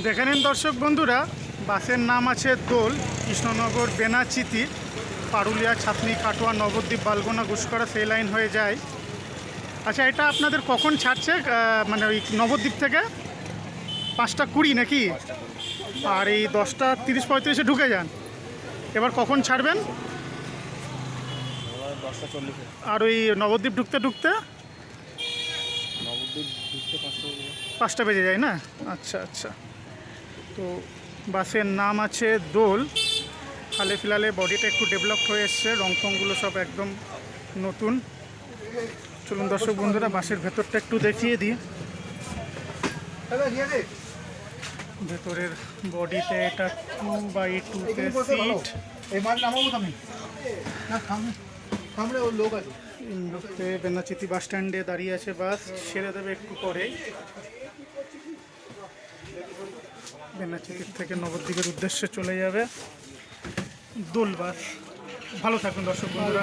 দেখে নিন দর্শক বন্ধুরা, বাসের নাম আছে দোল। কৃষ্ণনগর, বেনাচিতি, পারুলিয়া, ছাতনি, কাটোয়া, নবদ্বীপ, বালগোনা, গুসকরা সেই লাইন হয়ে যায়। আচ্ছা, এটা আপনাদের কখন ছাড়ছে? মানে ওই নবদ্বীপ থেকে 5:20 নাকি? আর এই 10:30-35 ঢুকে যান। এবার কখন ছাড়বেন? 10:40। আর ওই নবদ্বীপ ঢুকতে ঢুকতে নবদ্বীপ ঢুকতে 5টা বেজে যায় না? আচ্ছা আচ্ছা। তো বাসের নাম আছে দোল। হালে ফিলালে বডিটা একটু ডেভেলপড হয়ে এসছে, রংফংগুলো সব একদম নতুন। চলুন দর্শক বন্ধুরা, বাসের ভেতরটা একটু দেখিয়ে দিই। ভেতরের বডিতে এটা 2x2 সিট। এই মুহূর্তে বেনাচিতি বাস স্ট্যান্ডে দাঁড়িয়ে আছে বাস, ছেড়ে দেবে একটু পরে। বেনাচিতির থেকে নবদ্বীপের উদ্দেশ্যে চলে যাবে দোল বাস। ভালো থাকুন দর্শক বন্ধুরা।